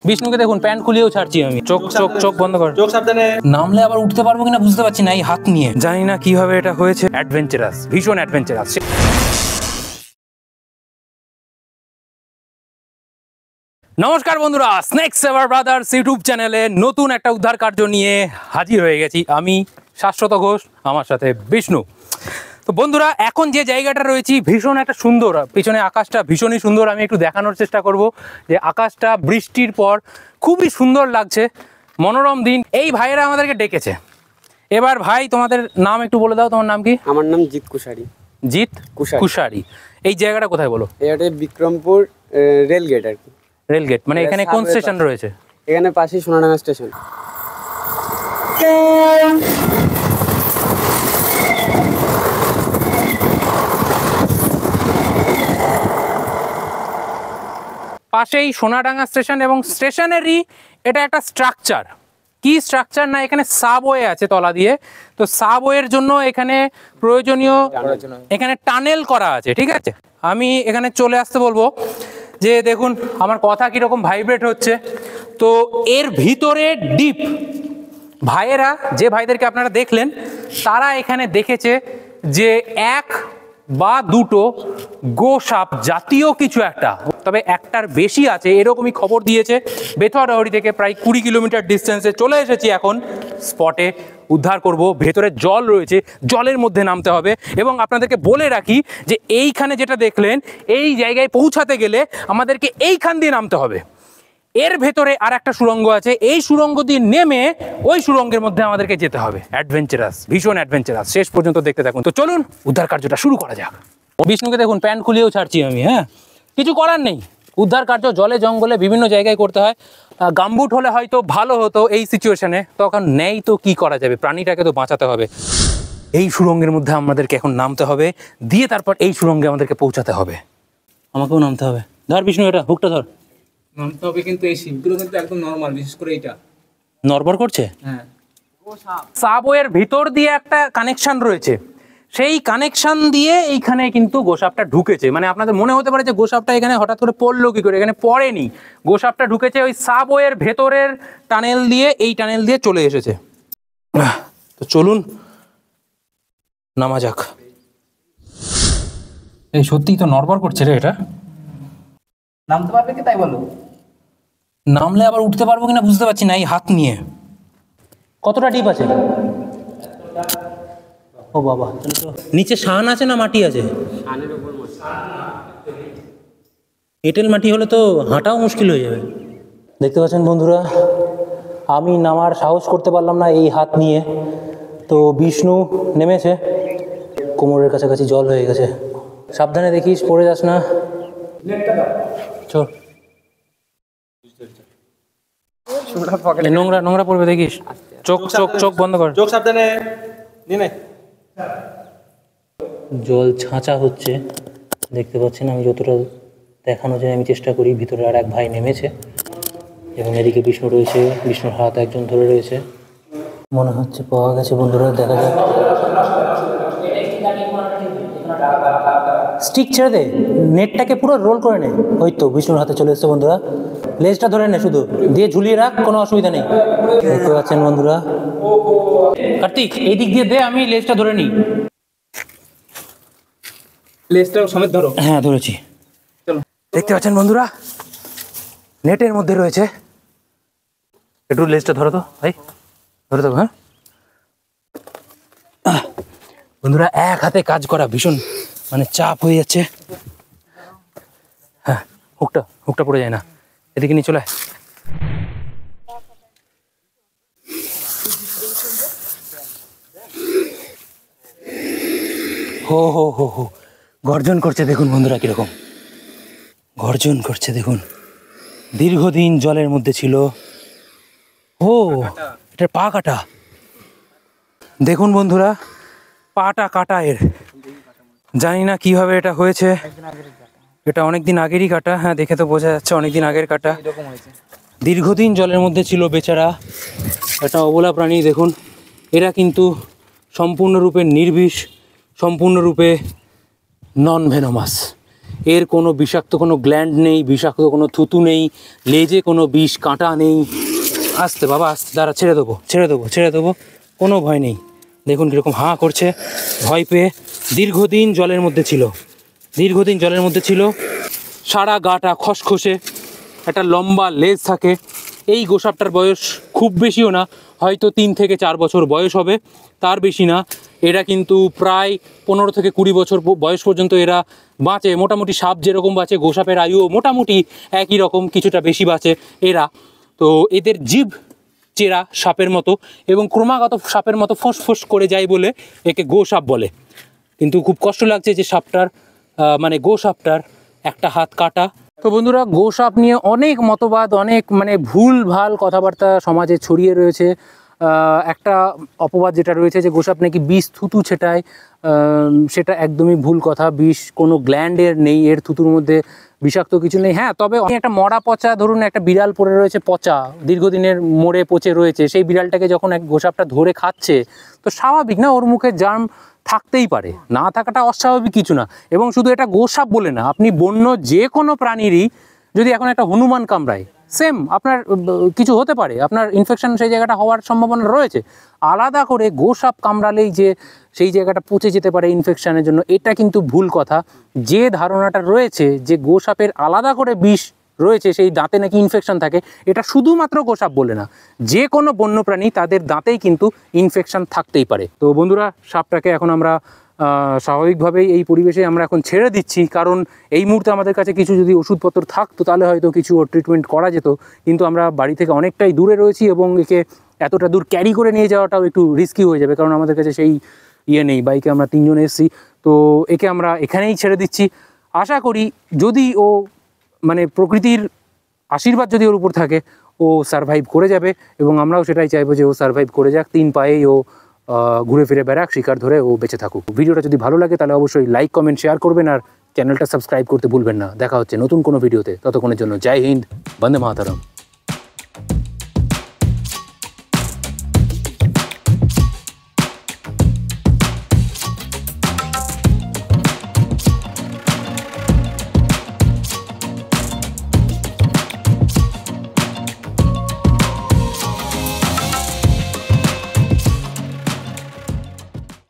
বিষ্ণুকে দেখুন প্যান্ট খুলিয়েও ছাড়ছি আমি। চোখ চোখ চোখ বন্ধ কর, চোখ সাবধানে। নামলে আবার উঠতে পারবো কিনা বুঝতে পারছি না এই হাত নিয়ে। জানি না কিভাবে এটা হয়েছে। অ্যাডভেঞ্চারাস, ভীষণ অ্যাডভেঞ্চারাস। নমস্কার বন্ধুরা, স্নেক সেভার ব্রাদার্স ইউটিউব চ্যানেলে নতুন একটা উদ্ধার কার্য নিয়ে হাজির হয়ে গেছি। আমি শাশ্বত ঘোষ, আমার সাথে বিষ্ণু। তো বন্ধুরা, এখন যে জায়গাটা রয়েছি ভীষণ একটা সুন্দর, পিছনে আকাশটা ভীষণই সুন্দর। আমি একটু দেখানোর চেষ্টা করব যে আকাশটা বৃষ্টির পর খুবই সুন্দর লাগছে, মনোরম দিন। এই ভাইয়েরা আমাদেরকে ডেকেছে। এবার ভাই, তোমাদের নাম একটু বলে দাও। তোমার নাম কি? আমার নাম জিৎ কুশারি। জিৎ কুশারি। এই জায়গাটা কোথায় বলো? এটা বিক্রমপুর রেলগেট আর কি। রেলগেট মানে এখানে কোন স্টেশন রয়েছে? এখানে পাশেই সোনাডাঙ্গা স্টেশন। পাশেই সোনাডাঙ্গা স্টেশন, এবং স্টেশনেরই এটা একটা স্ট্রাকচার। কি স্ট্রাকচার না, এখানে সাবওয়ে আছে তলা দিয়ে। তো সাবওয়ের জন্য এখানে প্রয়োজনীয় এখানে টানেল করা আছে, ঠিক আছে। আমি এখানে চলে আসতে বলবো যে দেখুন আমার কথা কীরকম ভাইব্রেট হচ্ছে। তো এর ভিতরে ডিপ ভাইয়েরা, যে ভাইদেরকে আপনারা দেখলেন, তারা এখানে দেখেছে যে এক বা দুটো গোসাপ জাতীয় কিছু একটা, তবে একটার বেশি আছে এরকমই খবর দিয়েছে। বেথুয়াডাহরি থেকে প্রায় 20 কিলোমিটার ডিস্টেন্সে চলে এসেছি এখন স্পটে। উদ্ধার করব। ভেতরে জল রয়েছে, জলের মধ্যে নামতে হবে। এবং আপনাদেরকে বলে রাখি যে এইখানে যেটা দেখলেন, এই জায়গায় পৌঁছাতে গেলে আমাদেরকে এইখান দিয়ে নামতে হবে। এর ভেতরে আর একটা সুড়ঙ্গ আছে, এই সুড়ঙ্গ দিয়ে নেমে ওই সুড়ঙ্গের মধ্যে আমাদেরকে যেতে হবে। অ্যাডভেঞ্চারাস, ভীষণ অ্যাডভেঞ্চারাস। শেষ পর্যন্ত দেখতে থাকুন। তো চলুন উদ্ধার কার্যটা শুরু করা যাক। বিষ্ণুকে দেখুন প্যান্ট খুলিয়েও ছাড়ছি আমি। হ্যাঁ, কিছু করার নেই। উদ্ধার কার্য জলে জঙ্গলে বিভিন্ন জায়গায় করতে হয়। গামবুট হলে হয়তো ভালো হতো এই সিচুয়েশনে, তখন নেই তো কি করা যাবে, প্রাণীটাকে তো বাঁচাতে হবে। এই সুড়ঙ্গের মধ্যে আমাদেরকে এখন নামতে হবে, দিয়ে তারপর এই সুড়ঙ্গে আমাদেরকে পৌঁছাতে হবে। আমাকেও নামতে হবে। ধর বিষ্ণু, এটা হুকটা ধর। নামতে হবে, কিন্তু এই শিপগুলো কিন্তু একদম নরমাল, বিশেষ করে এইটা নড়বড় করছে। হ্যাঁ, সাবওয়ের ভিতর দিয়ে একটা কানেকশন রয়েছে, সেই কানেকশন দিয়ে এইখানে কিন্তু গোসাপটা ঢুকেছে। মানে আপনাদের মনে হতে পারে যে গোসাপটা এখানে হঠাৎ করে পড়লো কি করে, এখানে পড়েনি। গোসাপটা ঢুকেছে ওই সাবওয়ের ভেতরের টানেল দিয়ে, এই টানেল দিয়ে চলে এসেছে। তো চলুন নামা যাক। এই সত্যিই তো নড়বড় করছে রে এটা। নামতে পারবে কি তাই বলো? নামলে আবার উঠতে পারবো কিনা বুঝতে পারছি না এই হাত নিয়ে। কতটা ডিপ আছে? ও বাবা, নিচে শান আছে না মাটি আছে? এঁটেল মাটি হলে তো হাঁটাও মুশকিল হয়ে যাবে। দেখতে পাচ্ছেন বন্ধুরা, আমি নামার সাহস করতে পারলাম না এই হাত নিয়ে। তো বিষ্ণু নেমেছে, কোমরের কাছাকাছি জল হয়ে গেছে। সাবধানে দেখিস, পড়ে যাস না। চল, নোংরা নোংরা পড়বে দেখিস। চোখ চোখ চোখ বন্ধ কর, চোখ সাবধানে। জল ছাঁচা হচ্ছে, দেখতে পাচ্ছেন। আমি যতটা দেখানো যায় আমি চেষ্টা করি। ভিতরে আর এক ভাই নেমেছে, এবং এদিকে বিষ্ণু রয়েছে, বিষ্ণুর হাত একজন ধরে রয়েছে। মনে হচ্ছে পাওয়া গেছে বন্ধুরা, দেখা যাক। স্টিক ছেড়ে দে, নেটটাকে পুরো রোল করে নে। ওই তো বিষ্ণুর হাতে চলে এসছে বন্ধুরা। লেজটা ধরে নে, শুধু দিয়ে ঝুলিয়ে রাখ, কোনো অসুবিধা নেই। দেখতে পাচ্ছেন বন্ধুরা। কার্তিক, এই দিক দিয়ে দে, আমি লেজটা ধরে নিই। লেজটা সমেত ধরো। হ্যাঁ, ধরেছি। চলো। দেখতে পাচ্ছেন বন্ধুরা, নেটের মধ্যে রয়েছে। একটু লেজটা ধরো তো ভাই, ধরে তো। হ্যাঁ বন্ধুরা, এক হাতে কাজ করা ভীষণ মানে চাপ হয়ে যাচ্ছে। হ্যাঁ, হুকটা পড়ে যায় না। এদিকে নিয়ে চলে। হো হো হো হো, গর্জন করছে দেখুন বন্ধুরা, কিরকম গর্জন করছে দেখুন। দীর্ঘদিন জলের মধ্যে ছিল। ও, এটা পা কাটা। দেখুন বন্ধুরা, পাটা কাটা এর। জানি না কিভাবে এটা হয়েছে। এটা অনেকদিন আগেরই কাটা। হ্যাঁ, দেখে তো বোঝা যাচ্ছে অনেকদিন আগের কাটা। দীর্ঘদিন জলের মধ্যে ছিল বেচারা। একটা অবলা প্রাণী দেখুন। এরা কিন্তু সম্পূর্ণরূপে নির্বিষ, সম্পূর্ণরূপে নন ভেনোমাস। এর কোনো বিষাক্ত কোনো গ্ল্যান্ড নেই, বিষাক্ত কোনো থুতু নেই, লেজে কোনো বিষ কাঁটা নেই। আস্তে বাবা আস্তে, দাঁড়া, ছেড়ে দেবো ছেড়ে দেবো ছেড়ে দেবো, কোনো ভয় নেই। দেখুন কীরকম হাঁ করছে ভয় পেয়ে। দীর্ঘদিন জলের মধ্যে ছিল, সারা গাটা খসখসে, একটা লম্বা লেজ থাকে। এই গোসাপটার বয়স খুব বেশিও না, হয়তো 3 থেকে 4 বছর বয়স হবে, তার বেশি না। এরা কিন্তু প্রায় 15 থেকে 20 বছর বয়স পর্যন্ত এরা বাঁচে। মোটামুটি সাপ যেরকম বাঁচে, গোসাপের আয়ুও মোটামুটি একই রকম, কিছুটা বেশি বাঁচে এরা। তো এদের জিভ চেরা সাপের মতো এবং ক্রমাগত সাপের মতো ফোঁস করে যায় বলে একে গোসাপ বলে। কিন্তু খুব কষ্ট লাগছে যে সাপটার মানে গোসাপটার একটা হাত কাটা। তো বন্ধুরা, গোসাপ নিয়ে অনেক মতবাদ, অনেক মানে ভুল ভাল কথাবার্তা সমাজে ছড়িয়ে রয়েছে। একটা অপবাদ যেটা রয়েছে যে গোসাপ নাকি বিষ থুতু ছেটায়, সেটা একদমই ভুল কথা। বিষ কোনো গ্ল্যান্ডের নেই, এর থুতুর মধ্যে বিষাক্ত কিছু নেই। হ্যাঁ, তবে একটা মরা পচা, ধরুন একটা বিড়াল পড়ে রয়েছে পচা, দীর্ঘদিনের মরে পচে রয়েছে, সেই বিড়ালটাকে যখন এক গোসাপটা ধরে খাচ্ছে, তো স্বাভাবিক না, ওর মুখে জার্ম থাকতেই পারে, না থাকাটা অস্বাভাবিক কিছু না। এবং শুধু এটা গোসাপ বলে না, আপনি বন্য যে কোনো প্রাণীরই যদি এখন একটা হনুমান কামড়ায়, সেম আপনার কিছু হতে পারে, আপনার ইনফেকশন সেই জায়গাটা হওয়ার সম্ভাবনা রয়েছে। আলাদা করে গোসাপ কামড়ালেই যে সেই জায়গাটা পচে যেতে পারে ইনফেকশনের জন্য, এটা কিন্তু ভুল কথা। যে ধারণাটা রয়েছে যে গোসাপের আলাদা করে বিষ রয়েছে, সেই দাঁতে নাকি ইনফেকশন থাকে, এটা শুধুমাত্র গোসাপ বলে না, যে কোনো বন্যপ্রাণী তাদের দাঁতেই কিন্তু ইনফেকশন থাকতেই পারে। তো বন্ধুরা, সাপটাকে এখন আমরা স্বাভাবিকভাবেই এই পরিবেশে আমরা এখন ছেড়ে দিচ্ছি, কারণ এই মুহূর্তে আমাদের কাছে কিছু যদি ওষুধপত্র থাকতো তাহলে হয়তো কিছু ট্রিটমেন্ট করা যেত, কিন্তু আমরা বাড়ি থেকে অনেকটাই দূরে রয়েছি এবং একে এতটা দূর ক্যারি করে নিয়ে যাওয়াটাও একটু রিস্কি হয়ে যাবে, কারণ আমাদের কাছে সেই নেই। বাইকে আমরা 3 জন এসেছি, তো একে আমরা এখানেই ছেড়ে দিচ্ছি। আশা করি যদি ও মানে প্রকৃতির আশীর্বাদ যদি ওর উপর থাকে, ও সারভাইভ করে যাবে, এবং আমরাও সেটাই চাইবো যে ও সারভাইভ করে যাক, 3 পায়েই ও ঘুরে ফিরে বেড়াক, শিকার ধরে ও বেঁচে থাকুক। ভিডিওটা যদি ভালো লাগে তাহলে অবশ্যই লাইক, কমেন্ট, শেয়ার করবেন, আর চ্যানেলটা সাবস্ক্রাইব করতে ভুলবেন না। দেখা হচ্ছে নতুন কোনো ভিডিওতে, ততক্ষণের জন্য জয় হিন্দ, বন্দে মাতরম।